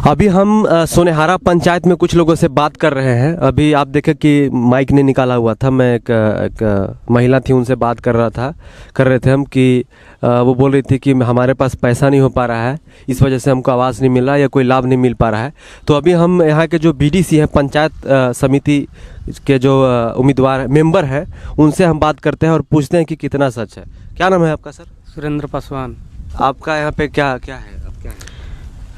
अभी हम सोनेहारा पंचायत में कुछ लोगों से बात कर रहे हैं। अभी आप देखें कि माइक ने निकाला हुआ था, मैं एक महिला थी, उनसे बात कर रहे थे हम कि वो बोल रही थी कि हमारे पास पैसा नहीं हो पा रहा है, इस वजह से हमको आवाज़ नहीं मिल रहा या कोई लाभ नहीं मिल पा रहा है। तो अभी हम यहाँ के जो बीडीसी हैं, पंचायत समिति के जो उम्मीदवार मेंबर हैं, उनसे हम बात करते हैं और पूछते हैं कि कितना सच है। क्या नाम है आपका सर? सुरेंद्र पासवान। आपका यहाँ पे क्या क्या है? आप क्या है?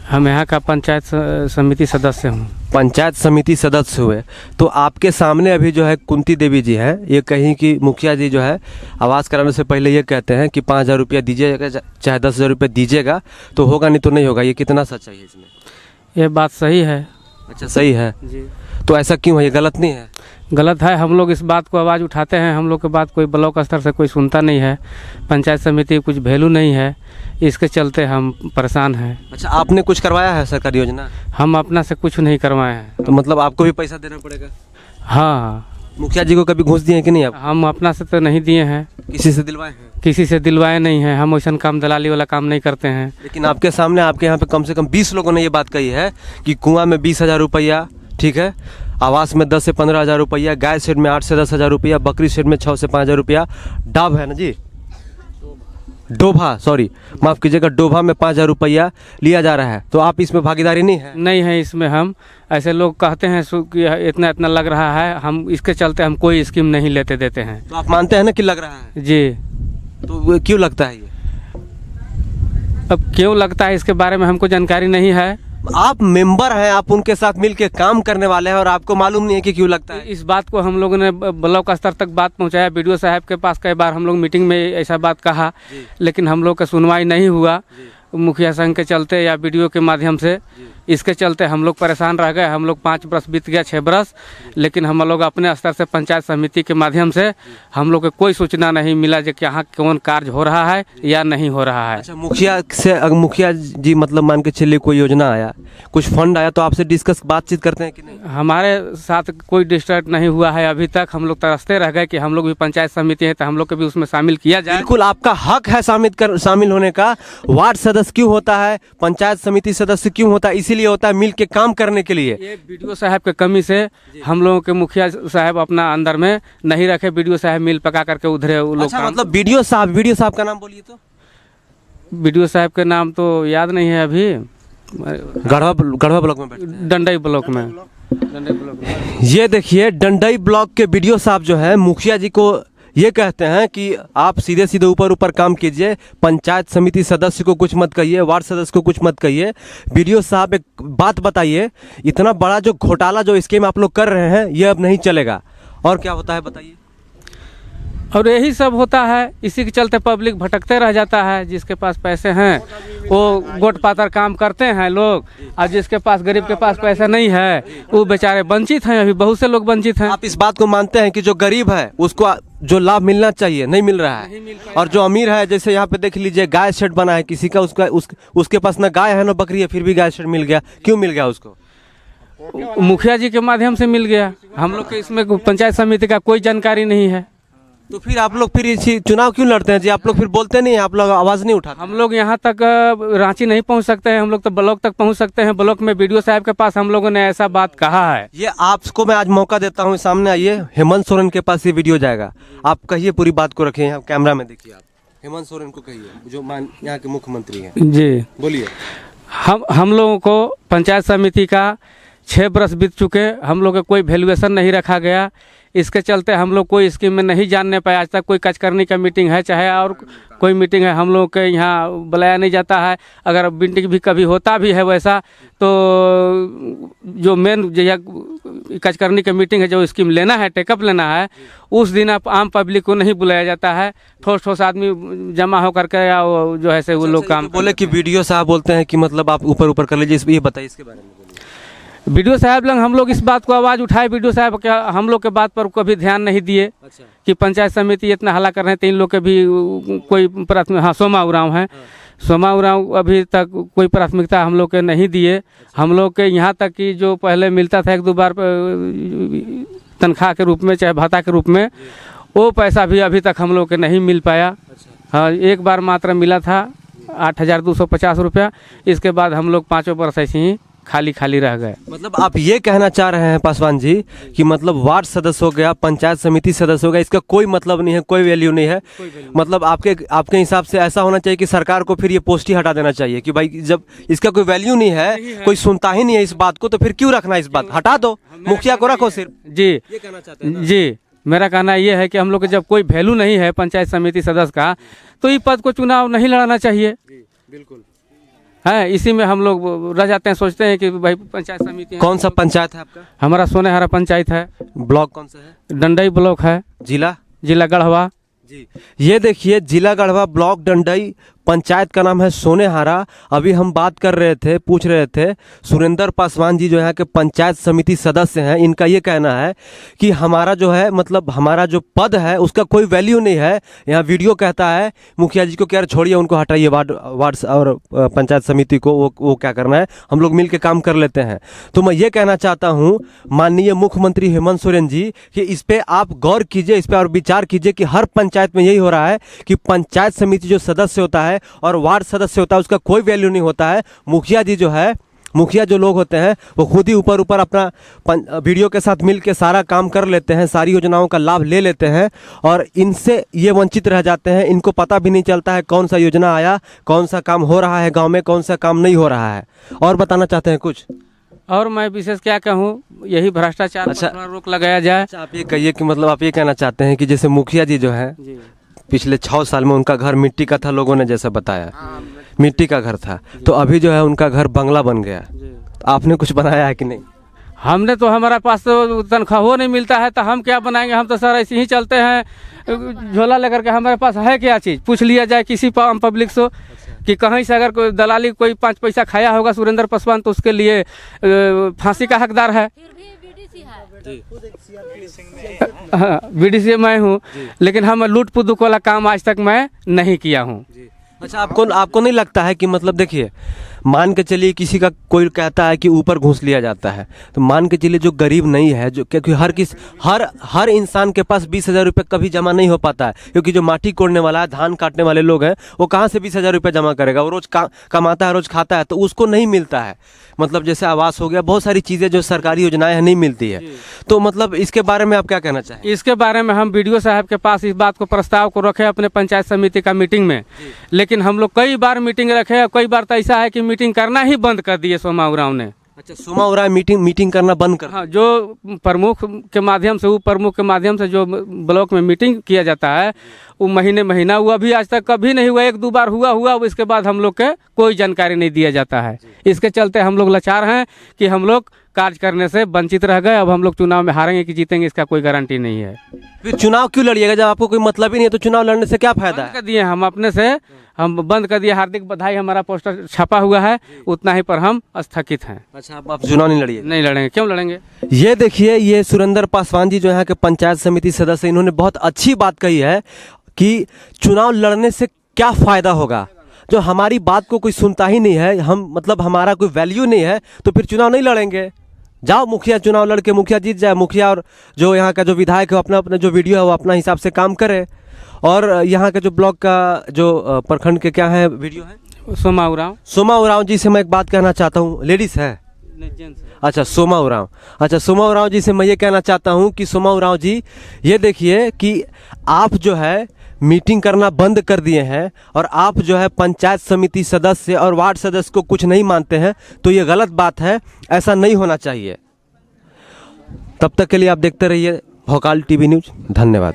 हम यहाँ का पंचायत समिति सदस्य हूँ। पंचायत समिति सदस्य हुए, तो आपके सामने अभी जो है कुंती देवी जी हैं, ये कहीं कि मुखिया जी जो है आवाज़ कराने से पहले ये कहते हैं कि 5,000 रुपया दीजिएगा, चाहे 10,000 रुपया दीजिएगा तो होगा, नहीं तो नहीं होगा। ये कितना सच्चाई है इसमें? ये बात सही है। अच्छा, सही है जी। तो ऐसा क्यों है? ये गलत नहीं है? गलत है। हम लोग इस बात को आवाज़ उठाते हैं, हम लोग के बात कोई ब्लॉक स्तर से कोई सुनता नहीं है। पंचायत समिति कुछ वैल्यू नहीं है, इसके चलते हम परेशान हैं। अच्छा, आपने कुछ करवाया है सरकारी योजना? हम अपना से कुछ नहीं करवाए हैं। तो मतलब आपको भी पैसा देना पड़ेगा? हाँ। मुखिया जी को कभी घूस दिए कि नहीं आप? हम अपना से तो नहीं दिए हैं। किसी से दिलवाए हैं? किसी से दिलवाए नहीं हैं। हम वैसा काम दलाली वाला काम नहीं करते हैं। लेकिन आपके सामने, आपके यहाँ पे कम से कम 20 लोगों ने ये बात कही है कि कुआं में 20,000 रुपया, ठीक है, आवास में 10 से 15,000 रुपया, गाय शेड में 8 से 10,000 रुपया, बकरी शेड में 6 से 5,000 रुपया, डाब है ना जी, डोभा, सॉरी माफ़ कीजिएगा, डोभा में 5,000 रुपया लिया जा रहा है। तो आप इसमें भागीदारी नहीं है? नहीं है इसमें। हम ऐसे लोग कहते हैं कि इतना इतना लग रहा है, हम इसके चलते हम कोई स्कीम नहीं लेते देते हैं। तो आप मानते हैं ना कि लग रहा है? जी। तो क्यों लगता है ये? अब क्यों लगता है इसके बारे में हमको जानकारी नहीं है। आप मेंबर हैं, आप उनके साथ मिलके काम करने वाले हैं और आपको मालूम नहीं है कि क्यों लगता है? इस बात को हम लोगों ने ब्लॉक स्तर तक बात पहुंचाया, बीडीओ साहब के पास कई बार हम लोग मीटिंग में ऐसा बात कहा, लेकिन हम लोग का सुनवाई नहीं हुआ। मुखिया संघ के चलते या बीडीओ के माध्यम से, इसके चलते हम लोग परेशान रह गए। हम लोग 5 बरस बीत गया, 6 बरस, लेकिन हम लोग अपने स्तर से पंचायत समिति के माध्यम से हम लोग को कोई सूचना नहीं मिला कि यहाँ कौन कार्य हो रहा है या नहीं हो रहा है। अच्छा, मुखिया से, अगर मुखिया जी मतलब मान के चलिए कोई योजना आया, कुछ फंड आया, तो आपसे डिस्कस बातचीत करते हैं कि नहीं? हमारे साथ कोई डिस्टर्ब नहीं हुआ है अभी तक। हम लोग तरसते रह गए कि हम लोग भी पंचायत समिति है तो हम लोग को भी उसमें शामिल किया जाए। बिल्कुल, आपका हक है शामिल होने का। वार्ड सदस्य क्यों होता है, पंचायत समिति सदस्य क्यों होता है? इसीलिए होता है मिल के काम करने के लिए। ये बीडीओ साहब के कमी से हम लोगों के मुखिया साहब अपना अंदर में नहीं रखे। बीडीओ साहब मिल पका करके उधरे वो लोग। अच्छा, मतलब बीडीओ साहब का नाम बोलिए तो। बीडीओ साहब के नाम तो याद नहीं है अभी। गढ़वा ब्लॉक में बैठते हैं। डंडई ब्लॉक में। ये देखिए, डंडई ब्लॉक के बीडीओ साहब जो है मुखिया जी को ये कहते हैं कि आप सीधे सीधे ऊपर काम कीजिए, पंचायत समिति सदस्य को कुछ मत कहिए, वार्ड सदस्य को कुछ मत कहिए। बीडीओ साहब एक बात बताइए, इतना बड़ा जो घोटाला, जो स्कीम आप लोग कर रहे हैं, ये अब नहीं चलेगा। और क्या होता है बताइए? और यही सब होता है, इसी के चलते पब्लिक भटकते रह जाता है। जिसके पास पैसे हैं वो गोट पातर काम करते हैं लोग, और जिसके पास, गरीब के पास पैसा नहीं है, वो बेचारे वंचित हैं। अभी बहुत से लोग वंचित हैं। आप इस बात को मानते हैं कि जो गरीब है उसको जो लाभ मिलना चाहिए नहीं मिल रहा है, और जो अमीर है, जैसे यहाँ पे देख लीजिए, गाय शेड बना है किसी का, उसके पास ना गाय है ना बकरी है, फिर भी गाय शेड मिल गया। क्यों मिल गया उसको? मुखिया जी के माध्यम से मिल गया। हम लोग के इसमें पंचायत समिति का कोई जानकारी नहीं है। तो फिर आप लोग फिर इसी चुनाव क्यों लड़ते हैं जी? आप लोग फिर बोलते नहीं, आप लोग आवाज़ नहीं उठाते? हम लोग यहाँ तक रांची नहीं पहुँच सकते हैं, हम लोग तो ब्लॉक तक पहुँच सकते हैं। ब्लॉक में बीडीओ साहब के पास हम लोगों ने ऐसा बात कहा है। ये आपको मैं आज मौका देता हूँ, सामने आइए, हेमंत सोरेन के पास ये वीडियो जाएगा, आप कहिए, पूरी बात को रखिए यहाँ कैमरा में, देखिए आप हेमंत सोरेन को कहिए, जो यहाँ के मुख्यमंत्री हैं। जी बोलिए। हम लोगों को पंचायत समिति का 6 बरस बीत चुके, हम लोग का कोई वैल्यूएशन नहीं रखा गया। इसके चलते हम लोग कोई स्कीम में नहीं जानने पाए। आज तक कोई कचकरनी का मीटिंग है, चाहे और कोई मीटिंग है, हम लोग के यहाँ बुलाया नहीं जाता है। अगर मीटिंग भी कभी होता भी है वैसा, तो जो मेन कचकरनी का मीटिंग है, जो स्कीम लेना है, टेकअप लेना है, उस दिन आप आम पब्लिक को नहीं बुलाया जाता है। ठोस आदमी जमा होकर के या जो है से वो लोग काम बोले कि बीडीओ साहब बोलते हैं कि मतलब आप ऊपर कर लीजिए, ये बताइए इसके बारे में। बीडीओ साहब लोग, हम लोग इस बात को आवाज़ उठाए, बीडीओ साहब क्या हम लोग के बात पर कभी ध्यान नहीं दिए। अच्छा। कि पंचायत समिति इतना हल्ला कर रहे हैं, तो इन लोग के भी कोई प्राथमिक, हाँ, सोमा उरांव हैं। सोमा उरांव अभी तक कोई प्राथमिकता हम लोग के नहीं दिए। हम लोग के यहाँ तक कि जो पहले मिलता था 1-2 बार तनख्वाह के रूप में, चाहे भाता के रूप में, वो पैसा भी अभी तक हम लोग के नहीं मिल पाया। हाँ, एक बार मात्र मिला था 8,250 रुपया। इसके बाद हम लोग 5 बरस ऐसे ही खाली खाली रह गए। मतलब आप ये कहना चाह रहे हैं पासवान जी कि मतलब वार्ड सदस्य हो गया, पंचायत समिति सदस्य हो गया, इसका कोई मतलब नहीं है, कोई वैल्यू नहीं है। मतलब आपके हिसाब से ऐसा होना चाहिए कि सरकार को फिर ये पोस्ट ही हटा देना चाहिए कि भाई जब इसका कोई वैल्यू नहीं है, कोई सुनता ही नहीं है इस बात को, तो फिर क्यों रखना इस बात, हटा दो, मुखिया को रखो सिर्फ। जी, ये कहना चाहते हैं? जी, मेरा कहना ये है कि हम लोग को जब कोई वैल्यू नहीं है पंचायत समिति सदस्य का, तो ये पद को चुनाव नहीं लड़ाना चाहिए। बिल्कुल है, इसी में हम लोग रह जाते हैं, सोचते हैं कि भाई पंचायत समिति। कौन सा पंचायत है आपका? हमारा सोनेहारा पंचायत है। ब्लॉक कौन सा है? डंडई ब्लॉक है। जिला गढ़वा। जी, ये देखिए जिला गढ़वा ब्लॉक डंडई पंचायत का नाम है सोनेहारा। अभी हम बात कर रहे थे, पूछ रहे थे, सुरेंद्र पासवान जी जो यहाँ के पंचायत समिति सदस्य हैं, इनका ये कहना है कि हमारा जो है मतलब हमारा जो पद है उसका कोई वैल्यू नहीं है। यहाँ वीडियो कहता है मुखिया जी को क्या छोड़िए, उनको हटाइए, वार्ड और पंचायत समिति को, वो क्या करना है, हम लोग मिल के काम कर लेते हैं। तो मैं ये कहना चाहता हूँ माननीय मुख्यमंत्री हेमंत सोरेन जी कि इस पर आप गौर कीजिए, इस पर और विचार कीजिए कि हर पंचायत में यही हो रहा है कि पंचायत समिति जो सदस्य होता है और वार्ड सदस्य होता है उसका कोई वैल्यू नहीं होता है। मुखिया जी जो है, मुखिया जो लोग होते हैं वो खुद ही ऊपर अपना वीडियो के साथ मिल के सारा काम कर लेते हैं, सारी योजनाओं का लाभ ले लेते हैं और इनसे ये वंचित रह जाते हैं। इनको पता भी नहीं चलता है कौन सा योजना आया, कौन सा काम हो रहा है गांव में, कौन सा काम नहीं हो रहा है। और बताना चाहते हैं कुछ? और मैं विशेष क्या कहूँ, यही भ्रष्टाचार पर थोड़ा रोक लगाया जाए। अच्छा, आप ये कहिए कि मतलब आप ये कहना चाहते हैं कि जैसे मुखिया जी जो है पिछले 6 साल में उनका घर मिट्टी का था, लोगों ने जैसा बताया, मिट्टी का घर था, तो अभी जो है उनका घर बंगला बन गया। आपने कुछ बनाया है कि नहीं? हमने तो, हमारा पास तो तनख्वाह नहीं मिलता है, तो हम क्या बनाएंगे? हम तो सर ऐसे ही चलते हैं झोला लेकर के। हमारे पास है क्या चीज़? पूछ लिया जाए किसी आम पब्लिक से कि कहीं से अगर कोई दलाली कोई 5 पैसा खाया होगा सुरेंद्र पासवान तो उसके लिए फांसी का हकदार है। हाँ, बीडीसी मैं हूँ, लेकिन हम लूट पुदुक वाला काम आज तक मैं नहीं किया हूँ। अच्छा, आपको नहीं लगता है कि मतलब देखिए, मान के चलिए किसी का कोई कहता है कि ऊपर घूस लिया जाता है, तो मान के चलिए जो गरीब नहीं है, जो क्योंकि हर इंसान के पास 20,000 रुपये कभी जमा नहीं हो पाता है, क्योंकि जो माटी कोड़ने वाला है, धान काटने वाले लोग हैं, वो कहाँ से 20,000 रुपये जमा करेगा? वो रोज कमाता है, रोज खाता है, तो उसको नहीं मिलता है। मतलब जैसे आवास हो गया, बहुत सारी चीज़ें जो सरकारी योजनाएं हैं नहीं मिलती है। तो मतलब इसके बारे में आप क्या कहना चाहें? इसके बारे में हम बीडीओ साहब के पास इस बात को, प्रस्ताव को रखे अपने पंचायत समिति का मीटिंग में, लेकिन हम लोग कई बार मीटिंग रखे, कई बार तो ऐसा है कि मीटिंग करना ही बंद कर दिए सोमा उरांव ने। अच्छा, सोमा उरांव मीटिंग करना बंद कर? हाँ, जो प्रमुख के माध्यम से, उप प्रमुख के माध्यम से जो ब्लॉक में मीटिंग किया जाता है वो महीना हुआ, अभी आज तक कभी नहीं हुआ। 1-2 बार हुआ, इसके बाद हम लोग के कोई जानकारी नहीं दिया जाता है। इसके चलते हम लोग लाचार हैं कि हम लोग कार्य करने से वंचित रह गए। अब हम लोग चुनाव में हारेंगे कि जीतेंगे इसका कोई गारंटी नहीं है। फिर चुनाव क्यों लड़िएगा जब आपको कोई मतलब ही नहीं है? तो चुनाव लड़ने से क्या फायदा है? कर दिए हम अपने से, हम बंद कर दिए। हार्दिक बधाई, हमारा पोस्टर छपा हुआ है, उतना ही पर हम स्थगित हैं। अच्छा, आप चुनाव नहीं लड़िए? नहीं लड़ेंगे। क्यों लड़ेंगे? ये देखिए, ये सुरेंद्र पासवान जी जो यहाँ के पंचायत समिति सदस्य, इन्होंने बहुत अच्छी बात कही है कि चुनाव लड़ने से क्या फायदा होगा। जो हमारी बात को कोई सुनता ही नहीं है, हम मतलब हमारा कोई वैल्यू नहीं है, तो फिर चुनाव नहीं लड़ेंगे। जाओ मुखिया चुनाव लड़के मुखिया जीत जाए, मुखिया और जो यहाँ का जो विधायक है अपना जो वीडियो है वो अपना हिसाब से काम करे। और यहाँ के जो ब्लॉक का जो प्रखंड के क्या है वीडियो है, सोमा उरांव जी से मैं एक बात कहना चाहता हूँ। लेडीज है? अच्छा, सोमा उरांव जी से मैं ये कहना चाहता हूँ कि सोमा उरांव जी, ये देखिए कि आप जो है मीटिंग करना बंद कर दिए हैं और आप जो है पंचायत समिति सदस्य और वार्ड सदस्य को कुछ नहीं मानते हैं, तो ये गलत बात है, ऐसा नहीं होना चाहिए। तब तक के लिए आप देखते रहिए भोकाल टीवी न्यूज। धन्यवाद।